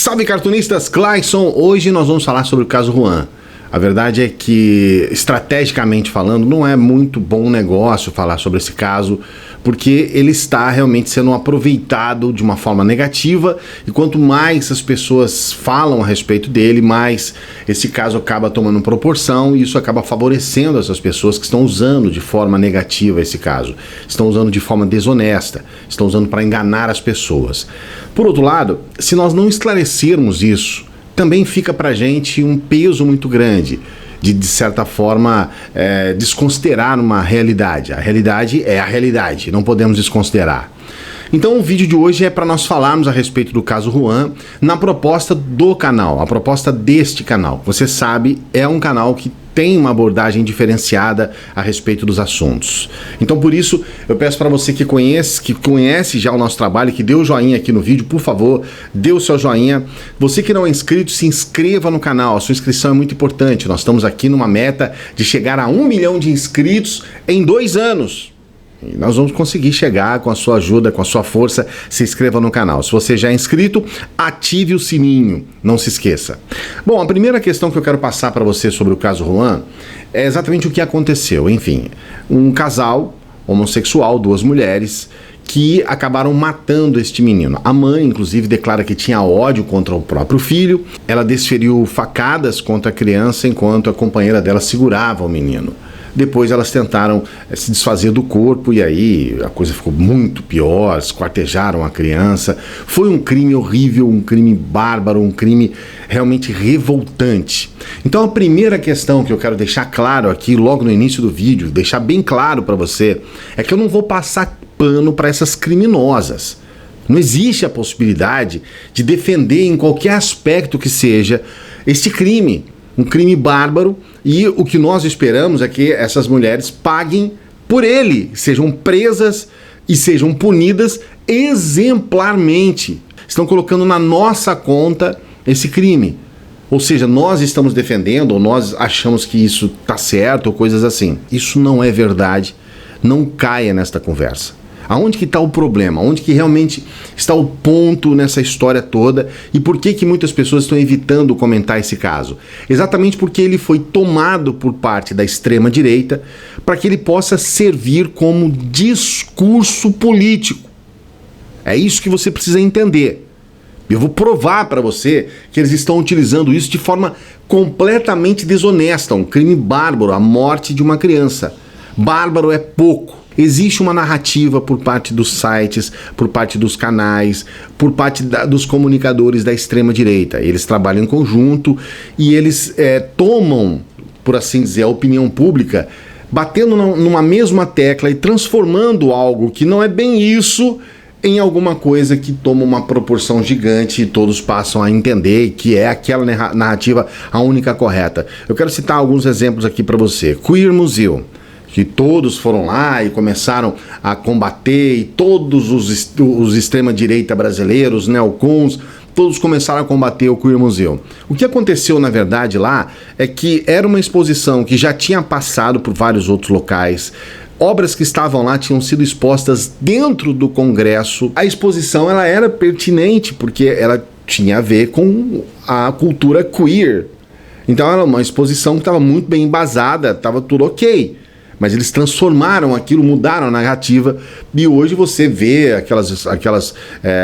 Salve cartunistas, Clayson! Hoje nós vamos falar sobre o caso Juan. A verdade é que, estrategicamente falando, não é muito bom negócio falar sobre esse caso, porque ele está realmente sendo aproveitado de uma forma negativa, e quanto mais as pessoas falam a respeito dele, mais esse caso acaba tomando proporção, e isso acaba favorecendo essas pessoas que estão usando de forma negativa esse caso, estão usando de forma desonesta, estão usando para enganar as pessoas. Por outro lado, se nós não esclarecermos isso, também fica pra gente um peso muito grande de certa forma, desconsiderar uma realidade. A realidade é a realidade, não podemos desconsiderar. Então o vídeo de hoje é para nós falarmos a respeito do caso Juan na proposta do canal, a proposta deste canal. Você sabe, é um canal que tem uma abordagem diferenciada a respeito dos assuntos. Então por isso eu peço para você que conhece já o nosso trabalho, que dê o joinha aqui no vídeo, por favor, dê o seu joinha. Você que não é inscrito, se inscreva no canal, a sua inscrição é muito importante. Nós estamos aqui numa meta de chegar a 1 milhão de inscritos em 2 anos. E nós vamos conseguir chegar com a sua ajuda, com a sua força. Se inscreva no canal. Se você já é inscrito, ative o sininho. Não se esqueça. Bom, a primeira questão que eu quero passar para você sobre o caso Juan é exatamente o que aconteceu. Enfim, um casal homossexual, 2 mulheres, que acabaram matando este menino. A mãe, inclusive, declara que tinha ódio contra o próprio filho. Ela desferiu facadas contra a criança enquanto a companheira dela segurava o menino. Depois elas tentaram se desfazer do corpo e aí a coisa ficou muito pior, esquartejaram a criança. Foi um crime horrível, um crime bárbaro, um crime realmente revoltante. Então a primeira questão que eu quero deixar claro aqui logo no início do vídeo, deixar bem claro para você, é que eu não vou passar pano para essas criminosas. Não existe a possibilidade de defender em qualquer aspecto que seja este crime. Um crime bárbaro, e o que nós esperamos é que essas mulheres paguem por ele, sejam presas e sejam punidas exemplarmente. Estão colocando na nossa conta esse crime. Ou seja, nós estamos defendendo, ou nós achamos que isso está certo, ou coisas assim. Isso não é verdade. Não caia nesta conversa. Aonde que está o problema? Onde que realmente está o ponto nessa história toda? E por que muitas pessoas estão evitando comentar esse caso? Exatamente porque ele foi tomado por parte da extrema-direita para que ele possa servir como discurso político. É isso que você precisa entender. Eu vou provar para você que eles estão utilizando isso de forma completamente desonesta. Um crime bárbaro, a morte de uma criança. Bárbaro é pouco. Existe uma narrativa por parte dos sites, por parte dos canais, por parte dos comunicadores da extrema-direita. Eles trabalham em conjunto e eles tomam, por assim dizer, a opinião pública, batendo numa mesma tecla e transformando algo que não é bem isso em alguma coisa que toma uma proporção gigante e todos passam a entender que é aquela narrativa a única correta. Eu quero citar alguns exemplos aqui para você. Queer Museu, que todos foram lá e começaram a combater, e todos os extrema-direita brasileiros, neocons, todos começaram a combater o Queer Museu. O que aconteceu, na verdade, lá, é que era uma exposição que já tinha passado por vários outros locais. Obras que estavam lá tinham sido expostas dentro do Congresso. A exposição ela era pertinente, porque ela tinha a ver com a cultura queer. Então era uma exposição que estava muito bem embasada, estava tudo ok. Mas eles transformaram aquilo, mudaram a narrativa, e hoje você vê aquelas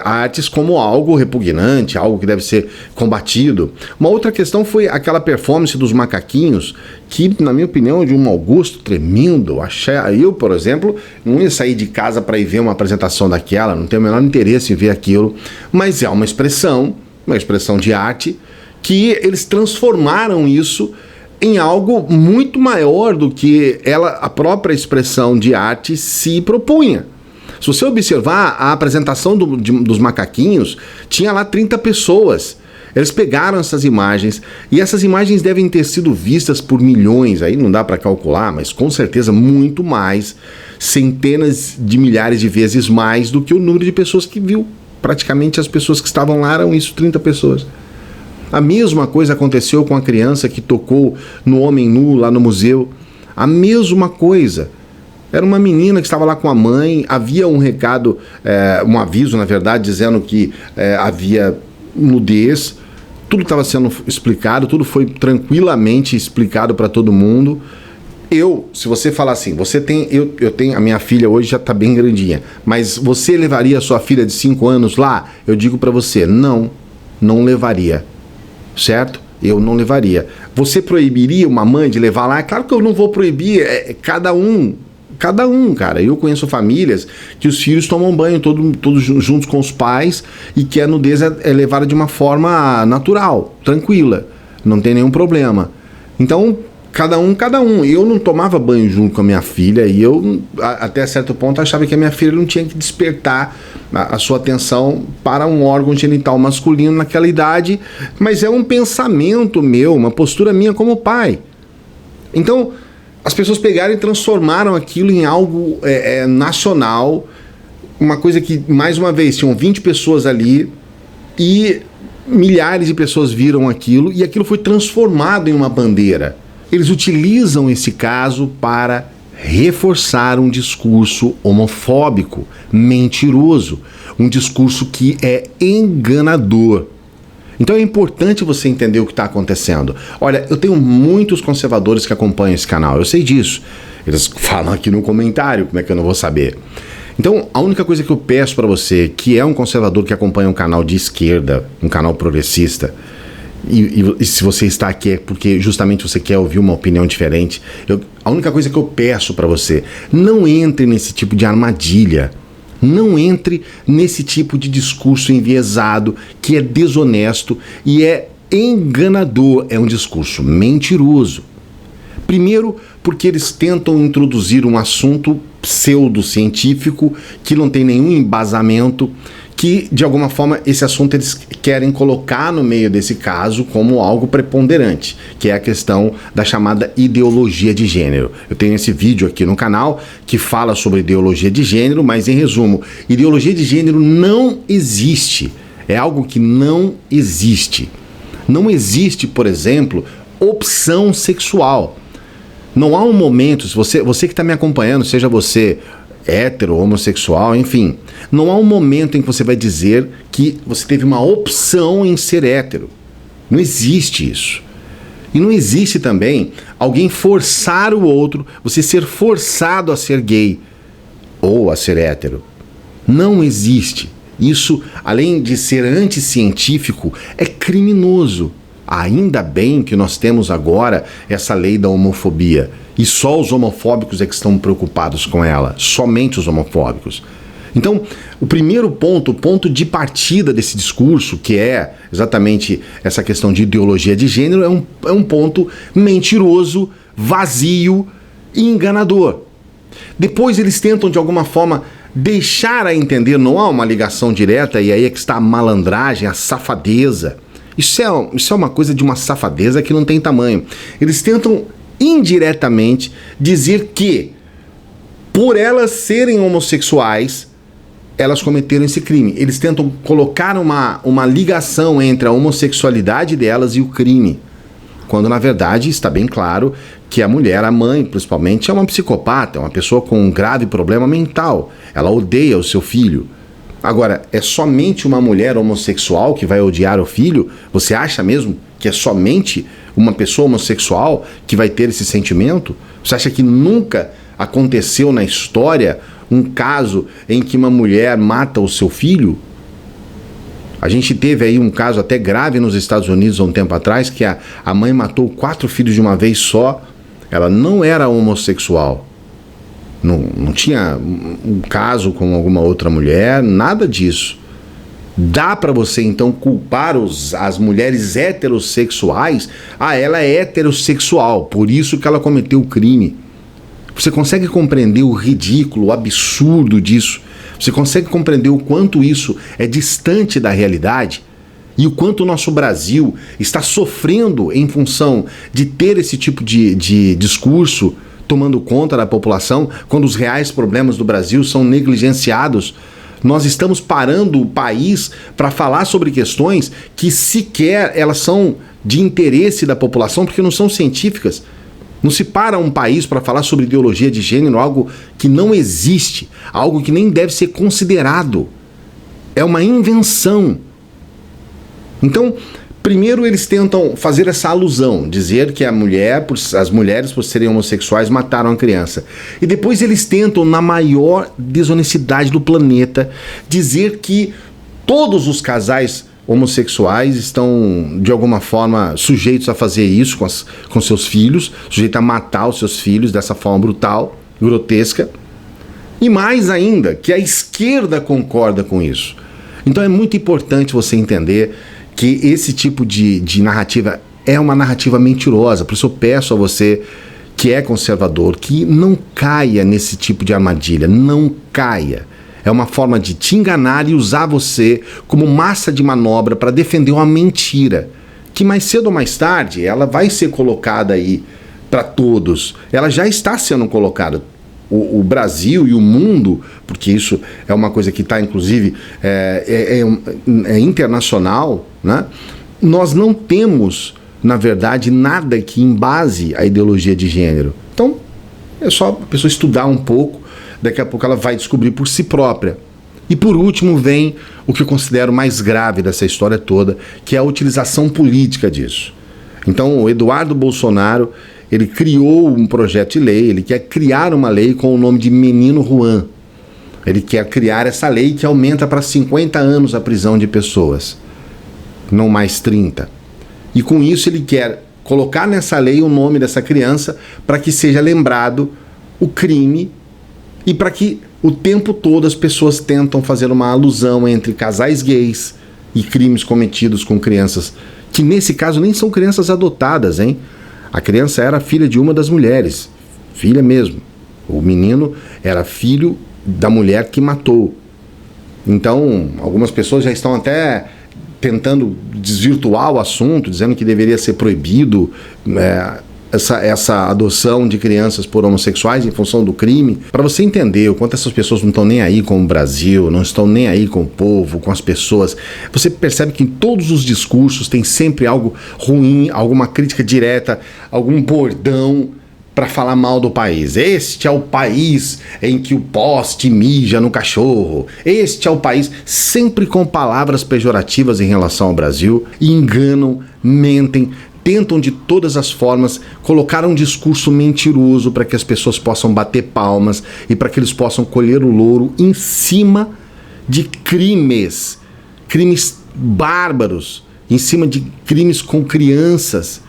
artes como algo repugnante, algo que deve ser combatido. Uma outra questão foi aquela performance dos macaquinhos, que, na minha opinião, é de um mau gosto tremendo. Eu, por exemplo, não ia sair de casa para ir ver uma apresentação daquela, não tenho o menor interesse em ver aquilo, mas é uma expressão de arte, que eles transformaram isso em algo muito maior do que a própria expressão de arte se propunha. Se você observar a apresentação dos macaquinhos, tinha lá 30 pessoas. Eles pegaram essas imagens, e essas imagens devem ter sido vistas por milhões, aí não dá para calcular, mas com certeza muito mais, centenas de milhares de vezes mais do que o número de pessoas que viu. Praticamente as pessoas que estavam lá eram isso, 30 pessoas. A mesma coisa aconteceu com a criança que tocou no homem nu lá no museu. A mesma coisa. Era uma menina que estava lá com a mãe, havia um recado, um aviso, na verdade, dizendo que havia nudez, tudo estava sendo explicado, tudo foi tranquilamente explicado para todo mundo. Se você falar assim, eu tenho, a minha filha hoje já está bem grandinha, mas você levaria a sua filha de 5 anos lá? Eu digo para você, não levaria, certo? Eu não levaria. Você proibiria uma mãe de levar lá? Claro que eu não vou proibir, cada um, cara. Eu conheço famílias que os filhos tomam banho todos juntos com os pais e que a nudez é levada de uma forma natural, tranquila, não tem nenhum problema. Então, cada um. Eu não tomava banho junto com a minha filha e eu, até certo ponto, achava que a minha filha não tinha que despertar a sua atenção para um órgão genital masculino naquela idade, mas é um pensamento meu, uma postura minha como pai. Então, as pessoas pegaram e transformaram aquilo em algo nacional, uma coisa que, mais uma vez, tinham 20 pessoas ali e milhares de pessoas viram aquilo e aquilo foi transformado em uma bandeira. Eles utilizam esse caso para reforçar um discurso homofóbico, mentiroso, um discurso que é enganador. Então é importante você entender o que está acontecendo. Olha, eu tenho muitos conservadores que acompanham esse canal, eu sei disso. Eles falam aqui no comentário, como é que eu não vou saber? Então, a única coisa que eu peço para você, que é um conservador que acompanha um canal de esquerda, um canal progressista, e se você está aqui é porque justamente você quer ouvir uma opinião diferente, a única coisa que eu peço para você, não entre nesse tipo de armadilha, não entre nesse tipo de discurso enviesado que é desonesto e é enganador, é um discurso mentiroso. Primeiro, porque eles tentam introduzir um assunto pseudocientífico que não tem nenhum embasamento, que de alguma forma esse assunto eles querem colocar no meio desse caso como algo preponderante, que é a questão da chamada ideologia de gênero. Eu tenho esse vídeo aqui no canal que fala sobre ideologia de gênero, mas em resumo, ideologia de gênero não existe, é algo que não existe. Não existe, por exemplo, opção sexual. Não há um momento, se você que está me acompanhando, seja você hétero, homossexual, enfim, não há um momento em que você vai dizer que você teve uma opção em ser hétero. Não existe isso. E não existe também alguém forçar o outro, você ser forçado a ser gay ou a ser hétero. Não existe. Isso, além de ser anticientífico, é criminoso. Ainda bem que nós temos agora essa lei da homofobia. E só os homofóbicos é que estão preocupados com ela. Somente os homofóbicos. Então, o primeiro ponto, o ponto de partida desse discurso, que é exatamente essa questão de ideologia de gênero, é um ponto mentiroso, vazio e enganador. Depois eles tentam, de alguma forma, deixar a entender, não há uma ligação direta, e aí é que está a malandragem, a safadeza. Isso é uma coisa de uma safadeza que não tem tamanho. Eles tentam indiretamente dizer que, por elas serem homossexuais, elas cometeram esse crime. Eles tentam colocar uma ligação entre a homossexualidade delas e o crime, quando na verdade está bem claro que a mulher, a mãe principalmente, é uma psicopata, é uma pessoa com um grave problema mental. Ela odeia o seu filho. Agora, é somente uma mulher homossexual que vai odiar o filho? Você acha mesmo que é somente uma pessoa homossexual que vai ter esse sentimento? Você acha que nunca aconteceu na história um caso em que uma mulher mata o seu filho? A gente teve aí um caso até grave nos Estados Unidos há um tempo atrás, que a mãe matou 4 filhos de uma vez só. Ela não era homossexual. Não tinha um caso com alguma outra mulher, nada disso. Dá para você então culpar as mulheres heterossexuais? Ela é heterossexual, por isso que ela cometeu o crime. Você consegue compreender o ridículo, o absurdo disso? Você consegue compreender o quanto isso é distante da realidade? E o quanto o nosso Brasil está sofrendo em função de ter esse tipo de discurso tomando conta da população, quando os reais problemas do Brasil são negligenciados? Nós estamos parando o país para falar sobre questões que sequer elas são de interesse da população, porque não são científicas. Não se para um país para falar sobre ideologia de gênero, algo que não existe, algo que nem deve ser considerado. É uma invenção. Então, primeiro eles tentam fazer essa alusão, dizer que as mulheres, por serem homossexuais, mataram a criança. E depois eles tentam, na maior desonestidade do planeta, dizer que todos os casais homossexuais estão, de alguma forma, sujeitos a fazer isso com seus filhos, sujeitos a matar os seus filhos dessa forma brutal, grotesca. E mais ainda, que a esquerda concorda com isso. Então é muito importante você entender que esse tipo de narrativa é uma narrativa mentirosa. Por isso eu peço a você que é conservador que não caia nesse tipo de armadilha, não caia. É uma forma de te enganar e usar você como massa de manobra para defender uma mentira, que mais cedo ou mais tarde ela vai ser colocada aí para todos. Ela já está sendo colocada. O Brasil e o mundo, porque isso é uma coisa que está, inclusive, é internacional, né? Nós não temos, na verdade, nada que embase a ideologia de gênero. Então, é só a pessoa estudar um pouco, daqui a pouco ela vai descobrir por si própria. E por último vem o que eu considero mais grave dessa história toda, que é a utilização política disso. Então, o Eduardo Bolsonaro, ele criou um projeto de lei, ele quer criar uma lei com o nome de Menino Juan. Ele quer criar essa lei que aumenta para 50 anos a prisão de pessoas, não mais 30. E com isso ele quer colocar nessa lei o nome dessa criança para que seja lembrado o crime e para que o tempo todo as pessoas tentam fazer uma alusão entre casais gays e crimes cometidos com crianças, que nesse caso nem são crianças adotadas, hein? A criança era filha de uma das mulheres, filha mesmo. O menino era filho da mulher que matou. Então, algumas pessoas já estão até tentando desvirtuar o assunto, dizendo que deveria ser proibido essa adoção de crianças por homossexuais em função do crime. Para você entender o quanto essas pessoas não estão nem aí com o Brasil, não estão nem aí com o povo, com as pessoas, você percebe que em todos os discursos tem sempre algo ruim, alguma crítica direta, algum bordão para falar mal do país. Este é o país em que o poste mija no cachorro. Este é o país, sempre com palavras pejorativas em relação ao Brasil, e enganam, mentem, tentam de todas as formas colocar um discurso mentiroso para que as pessoas possam bater palmas e para que eles possam colher o louro em cima de crimes bárbaros, em cima de crimes com crianças.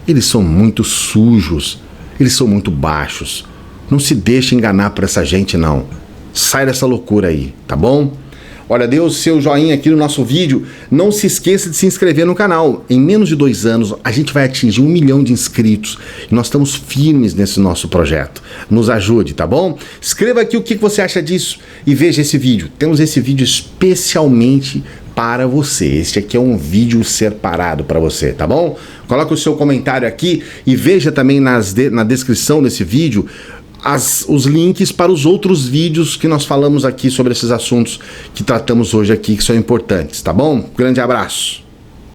Eles são muito sujos, eles são muito baixos. Não se deixe enganar por essa gente, não. Sai dessa loucura aí, tá bom? Olha, dê o seu joinha aqui no nosso vídeo. Não se esqueça de se inscrever no canal. Em menos de 2 anos, a gente vai atingir 1 milhão de inscritos. E nós estamos firmes nesse nosso projeto. Nos ajude, tá bom? Escreva aqui o que você acha disso e veja esse vídeo. Temos esse vídeo especialmente para você. Este aqui é um vídeo separado para você, tá bom? Coloque o seu comentário aqui e veja também na descrição desse vídeo os links para os outros vídeos que nós falamos aqui sobre esses assuntos que tratamos hoje aqui, que são importantes, tá bom? Grande abraço!